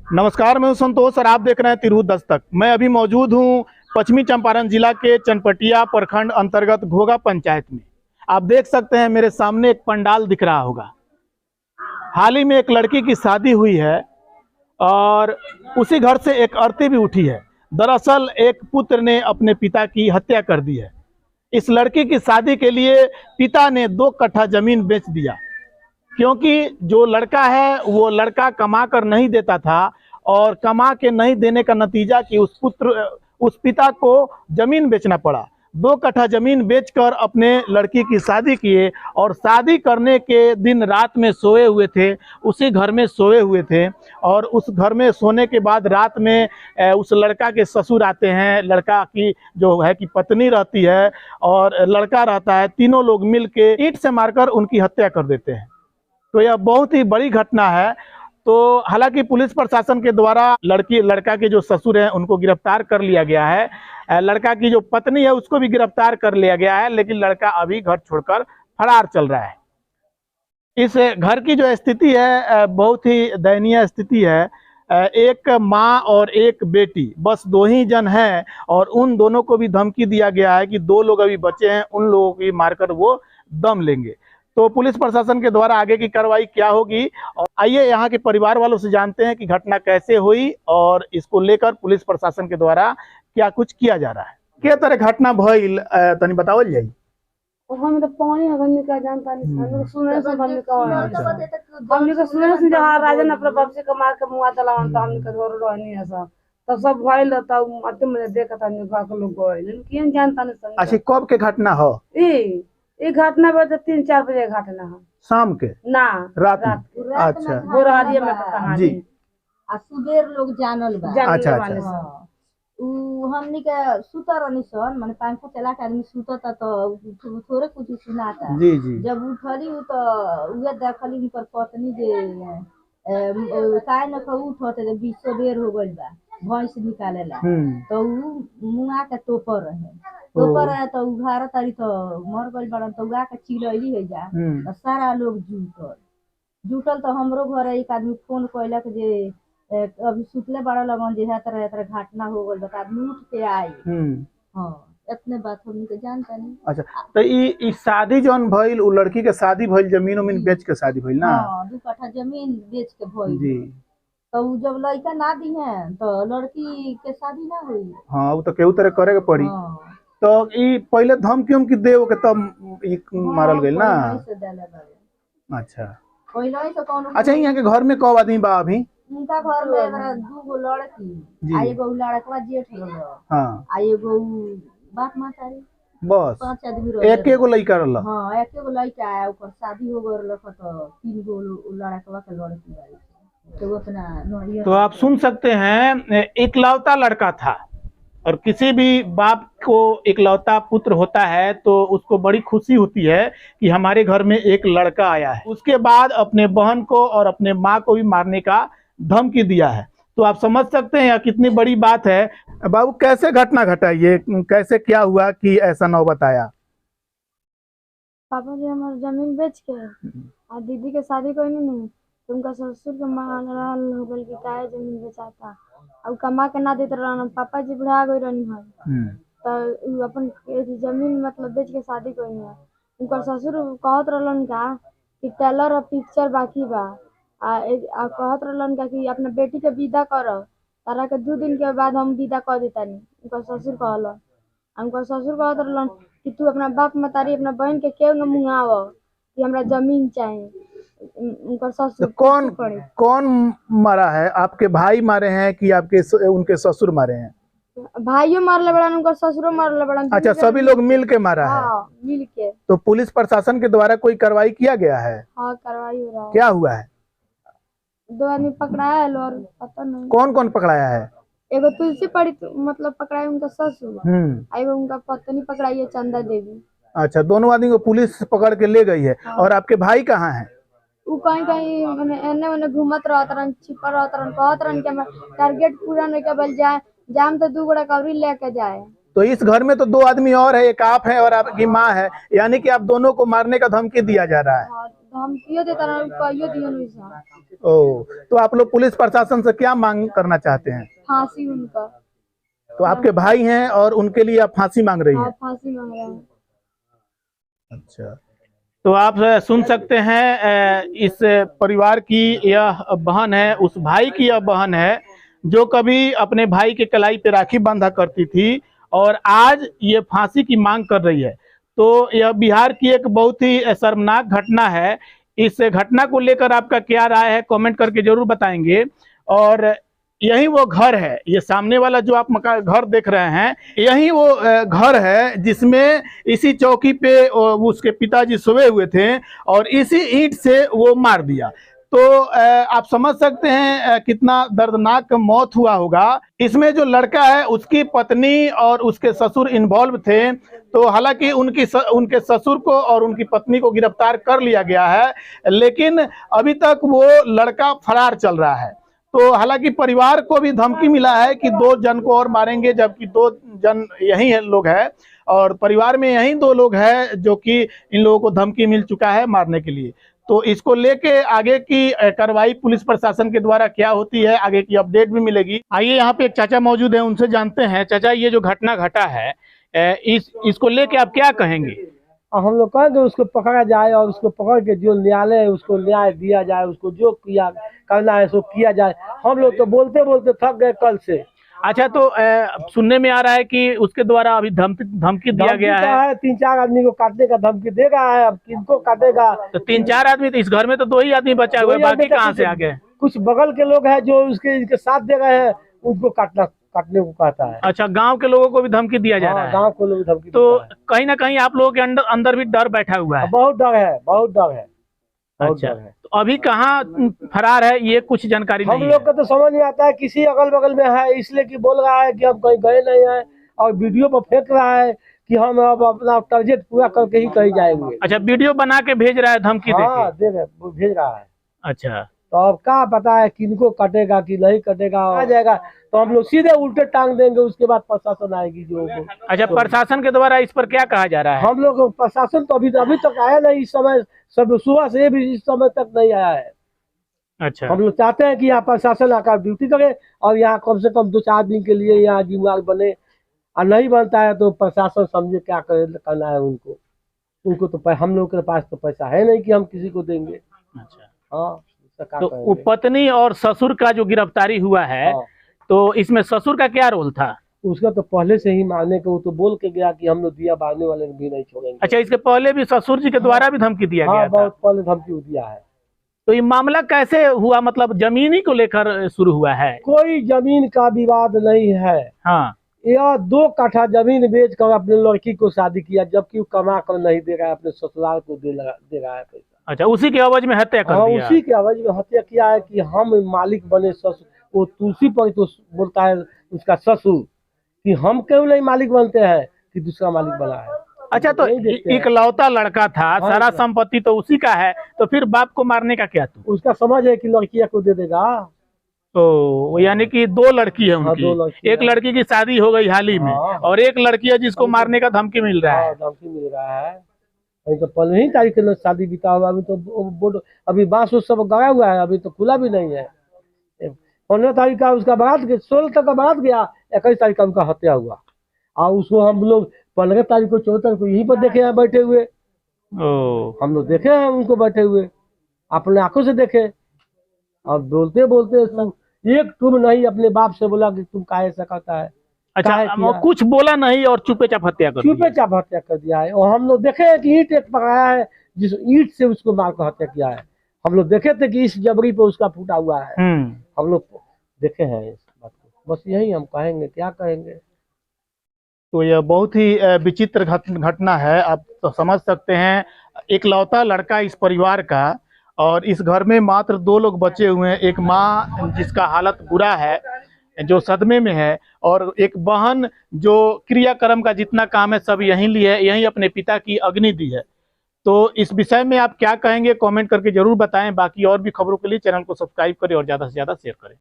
नमस्कार, मैं हूं संतोष और आप देख रहे हैं तिरहुत दस्तक। मैं अभी मौजूद हूं पश्चिमी चंपारण जिला के चनपटिया प्रखंड अंतर्गत घोघा पंचायत में। आप देख सकते हैं मेरे सामने एक पंडाल दिख रहा होगा। हाल ही में एक लड़की की शादी हुई है और उसी घर से एक आरती भी उठी है। दरअसल एक पुत्र ने अपने पिता की हत्या कर दी है। इस लड़की की शादी के लिए पिता ने 2 कट्ठा जमीन बेच दिया, क्योंकि जो लड़का है वो लड़का कमा कर नहीं देता था और कमा के नहीं देने का नतीजा कि उस पिता को जमीन बेचना पड़ा। 2 कट्ठा जमीन बेचकर अपने लड़की की शादी किए और शादी करने के दिन रात में सोए हुए थे, उसी घर में सोए हुए थे। और उस घर में सोने के बाद रात में उस लड़का के ससुर आते हैं, लड़का की जो है कि पत्नी रहती है और लड़का रहता है। तीनों लोग मिल के ईंट से मारकर उनकी हत्या कर देते हैं। तो यह बहुत ही बड़ी घटना है। तो हालांकि पुलिस प्रशासन के द्वारा लड़का के जो ससुर हैं उनको गिरफ्तार कर लिया गया है। लड़का की जो पत्नी है उसको भी गिरफ्तार कर लिया गया है, लेकिन लड़का अभी घर छोड़कर फरार चल रहा है। इस घर की जो स्थिति है बहुत ही दयनीय स्थिति है। एक माँ और एक बेटी, बस 2 ही जन हैं और उन दोनों को भी धमकी दिया गया है कि 2 लोग अभी बचे हैं, उन लोगों को मारकर वो दम लेंगे। तो पुलिस प्रशासन के द्वारा आगे की कार्रवाई क्या होगी, और आइए यहाँ के परिवार वालों से जानते हैं कि घटना कैसे हुई और इसको लेकर पुलिस प्रशासन के द्वारा क्या कुछ किया जा रहा है। क्या तरह घटना भइल तनी बतावल जाई। हम तो पानी हमने का जानता नहीं, हम लोग सुने से हमने का हमने को सुने से जहां राजन अपने बाप से कमा के मुआ तलावन तो हमने का घर रहनी है सब तो सब भइल त अते में देखत हमने का लोग गए, लेकिन किन जानता नहीं। अच्छा, कब के घटना हो? ई घटना बजे 3-4 बजे घटना है, शाम के ना रात में। अच्छा, बोरारिया में कहानी जी आ सुबेर लोग जानल बा। अच्छा अच्छा, उ हमनी के सुतर रहनी सन, माने पंखा चला के आदमी सुतता तो थोड़े कुछ सुनाता। जी जी। जब उठली तो उहे देखली उनकर पत्नी जे काय न कहू उठते जे 20 बेर हो गइल बा भैंस निकालेला। तो उ मुआ के टोपर रहे तो उघार तारी तो मर गइल बड़न। तो उगा के चिलैली है जा तो सारा लोग जुटल तो हमरो घर एक आदमी फोन कइलक जे अभी सुतले बड़ा लगन जे है तरह घटना हो गइल बता आदमी उठ के आई। हां, इतने बात हमनी के जानता नहीं। अच्छा, तो ई शादी जौन भइल, उ लड़की के शादी भइल जमीन उमीन बेच के शादी भइल ना? हां, 2 कट्ठा जमीन बेच के भइल जी। तो जब लड़का ना दी है तो लड़की के शादी ना हुई। हां, उ तो केहू तरह करे के पड़ी। तो ई पहले धमकी के देव के तब ई मारल गइल ना? अच्छा, पहले से कौन? अच्छा, यहाँ के घर में कब आदमी बा अभी? उनका घर में हमरा 2 गो लड़की आ एगो लड़कवा जेठ रहल। हां, आ एगो बाप मातारी, बस 5 आदमी रहे। एक एगो लड़का रहल। हां, एक एगो लड़का आया, ओकर शादी हो गइल तो 3 गो लड़कवा के लड़की बाई। तो अपना तो आप सुन सकते हैं, इकलौता लड़का था और किसी भी बाप को इकलौता पुत्र होता है तो उसको बड़ी खुशी होती है कि हमारे घर में एक लड़का आया है। उसके बाद अपने बहन को और अपने माँ को भी मारने का धमकी दिया है। तो आप समझ सकते हैं यह कितनी बड़ी बात है। बाबू, कैसे घटना घटा, ये कैसे क्या हुआ कि ऐसा नौबत आया? पापा जी हमारे जमीन बेच के और दीदी के शादी कोई नहीं, उनका ससुर के मारल हो गइल कि काहे जमीन बेचाता और कमा के ना देते रहन। पापा जी बुढ़ा गई रहनी है तो अपन जमीन मतलब बेच के शादी कोई नहीं। उनका ससुर कहत रहलन का कि टेलर और पिक्चर बाकी बा आ कहत रहलन का कि अपना बेटी के विदा कर, तारा के 2 दिन के बाद हम विदा कर देतानी। उनका ससुर कहलन, उनका ससुर कहत रहलन कि तू अपना बाप मतारी अपना बहन के क्यों न मुंगाव कि हमरा जमीन चाहिए। उनका ससुर कौन मारा है? आपके भाई मारे हैं कि आपके उनके ससुर मारे हैं? भाइयों मारले बड़न, उनका ससुरो मारले बड़न। अच्छा, सभी लोग मिल के मारा है? हाँ, मिल के। तो पुलिस प्रशासन के द्वारा कोई कार्रवाई किया गया है? हाँ, कार्रवाई हो रहा है। क्या हुआ है? 2 आदमी पकड़ाया है और पता नहीं कौन कौन पकड़ाया है? एगो तुलसी पड़ी मतलब पकड़ाई उनका ससुर, एगो उनका पत्नी पकड़ाई है चंदा देवी। अच्छा, दोनों आदमी को पुलिस पकड़ के ले गई है। और आपके भाई कहाँ हैं? उ कहीं एने ओने घूमत रहत रहन, छिपा रहत रहन, कहत रहन कि टारगेट पूरा नहीं कर जाए जाम तो 2 गोड़ा कवरी लेके जाए। तो इस घर में तो 2 आदमी और है, एक आप है और आपकी माँ है, यानी कि आप दोनों को मारने का धमकी दिया जा रहा है। हाँ, तो हम कियो देता रहा कहियो दियो नहीं सा। ओ, तो आप लोग पुलिस प्रशासन से क्या मांग करना चाहते हैं? फांसी उनका। तो आपके भाई हैं और उनके लिए आप फांसी मांग रही हाँ, हैं? फांसी मांग रहे हैं। अच्छा, तो आप सुन सकते हैं इस परिवार की यह बहन है, उस भाई की यह बहन है जो कभी अपने भाई के कलाई पे राखी बांधा करती थी और आज ये फांसी की मांग कर रही है। तो यह बिहार की एक बहुत ही शर्मनाक घटना है। इस घटना को लेकर आपका क्या राय है, कमेंट करके जरूर बताएंगे। और यही वो घर है, ये सामने वाला जो आप मकान घर देख रहे हैं, यही वो घर है जिसमें इसी चौकी पे उसके पिताजी सोए हुए थे और इसी ईंट से वो मार दिया। तो आप समझ सकते हैं कितना दर्दनाक मौत हुआ होगा। इसमें जो लड़का है उसकी पत्नी और उसके ससुर इन्वॉल्व थे। तो हालांकि उनके ससुर को और उनकी पत्नी को गिरफ्तार कर लिया गया है, लेकिन अभी तक वो लड़का फरार चल रहा है। तो हालांकि परिवार को भी धमकी मिला है कि 2 जन को और मारेंगे, जबकि 2 जन यही है लोग हैं और परिवार में यही 2 लोग हैं जो कि इन लोगों को धमकी मिल चुका है मारने के लिए। तो इसको लेके आगे की कार्रवाई पुलिस प्रशासन के द्वारा क्या होती है, आगे की अपडेट भी मिलेगी। आइए, यहाँ पे एक चाचा मौजूद हैं, उनसे जानते हैं। चाचा, ये जो घटना घटा है इसको लेके आप क्या कहेंगे? हम लोग कहेंगे उसको पकड़ा जाए और उसको पकड़ के जो न्यायालय है उसको न्याय दिया जाए, उसको जो किया करना है सो किया जाए। हम लोग तो बोलते बोलते थक गए कल से। अच्छा, तो सुनने में आ रहा है कि उसके द्वारा अभी धमकी दिया गया है। 3-4 आदमी को काटने का धमकी दे रहा है, अब किनको काटेगा? तो 3-4 आदमी, तो इस घर में तो 2 ही आदमी बचा हुआ है, बाकी कहाँ से आ गए? कुछ बगल के लोग हैं जो इनके साथ दे रहे हैं, उनको काटने को कहता है। अच्छा, गांव के लोगों को भी धमकी दिया जा रहा है? गांव के लोग धमकी। तो कहीं ना कहीं आप लोगों के अंदर भी डर बैठा हुआ है? बहुत डर है, बहुत डर है। अच्छा, तो अभी कहाँ फरार है ये कुछ जानकारी नहीं है? हम लोग को तो समझ नहीं आता है, किसी अगल बगल में है इसलिए कि बोल रहा है कि हम कहीं गए नहीं है और वीडियो पर फेंक रहा है कि हम अब अपना टारगेट पूरा करके ही कहीं जाएंगे। अच्छा, वीडियो बना के भेज रहा है धमकी भेज रहा है। अच्छा, तो अब क्या पता है किनको कटेगा कि नहीं कटेगा, आ जाएगा तो हम लोग सीधे उल्टे टांग देंगे, उसके बाद प्रशासन आएगी जो। अच्छा, प्रशासन के द्वारा इस पर क्या कहा जा रहा है? हम लोग प्रशासन तो अभी तक आया नहीं, इस समय सब सुबह से भी इस समय तक नहीं आया है। अच्छा, हम लोग चाहते हैं कि यहाँ प्रशासन आकर ड्यूटी करे और यहाँ कम से कम 2-4 दिन के लिए यहाँ जिम्मेदार बने, और नहीं बनता है तो प्रशासन समझे क्या करना है उनको तो हम लोग के पास तो पैसा है नहीं कि हम किसी को देंगे। अच्छा, हाँ, तो पत्नी और ससुर का जो गिरफ्तारी हुआ है, तो इसमें ससुर का क्या रोल था? उसका तो पहले से ही मारने को, वो तो बोल के गया कि हम लोग दिया बांधने वाले भी नहीं छोड़ेंगे। अच्छा, इसके पहले भी ससुर जी के द्वारा भी धमकी दिया गया था? बहुत पहले धमकी दिया है। तो ये मामला कैसे हुआ, मतलब जमीनी को लेकर शुरू हुआ है? कोई जमीन का विवाद नहीं है। हाँ, यह 2 कट्ठा जमीन बेच कर अपने लड़की को शादी किया, जबकि वो कमा कर नहीं दे रहा है, अपने ससुराल को दे रहा है पैसा। अच्छा, उसी के एवज में हत्या कर दिया? उसी के एवज में हत्या किया है कि हम मालिक बने। ससुर वो तुलसी पर तो बोलता है उसका ससुर कि हम क्यों नहीं मालिक बनते हैं कि दूसरा मालिक बना है। अच्छा, तो इकलौता लड़का था, सारा संपत्ति तो उसी का है, तो फिर बाप को मारने का क्या? तू उसका समझ है कि लड़किया को दे देगा। तो यानी कि 2 लड़की है उनकी, एक लड़की की शादी हो गई हाल ही में और एक लड़की है जिसको मारने का धमकी मिल रहा है। धमकी मिल रहा है। अभी तो 15 तारीख के शादी बीता हुआ, अभी तो अभी बांस सब गया हुआ है, अभी तो खुला भी नहीं है। 15 तारीख का उसका बारात, 16 तक का बारात गया, 21 तारीख का उनका हत्या हुआ। और उसको हम लोग 15 तारीख को 14 तारीख को यहीं पर देखे हैं बैठे हुए। हम लोग देखे हैं उनको बैठे हुए, अपने आंखों से देखे। और बोलते बोलते एक तुम नहीं अपने बाप से बोला कि तुम काहे ऐसा करता है। अच्छा, कुछ बोला नहीं और चुपे चाप हत्या कर दिया है। और हम लोग देखे हैं कि ईंट एक पकड़ाया है, जिस ईंट से उसको मार कर हत्या किया है। हम लोग देखे थे कि इस जबरी पे उसका फूटा हुआ है। हम लोग देखे हैं इस बात को, बस यही हम कहेंगे, क्या कहेंगे। तो यह बहुत ही विचित्र घटना है। आप तो समझ सकते हैं, इकलौता लड़का इस परिवार का, और इस घर में मात्र 2 लोग बचे हुए हैं। एक माँ जिसका हालत बुरा है, जो सदमे में है, और एक बहन जो क्रियाक्रम का जितना काम है सब यहीं ली है, यहीं अपने पिता की अग्नि दी है। तो इस विषय में आप क्या कहेंगे, कमेंट करके जरूर बताएं। बाकी और भी खबरों के लिए चैनल को सब्सक्राइब करें और ज़्यादा से ज़्यादा शेयर करें।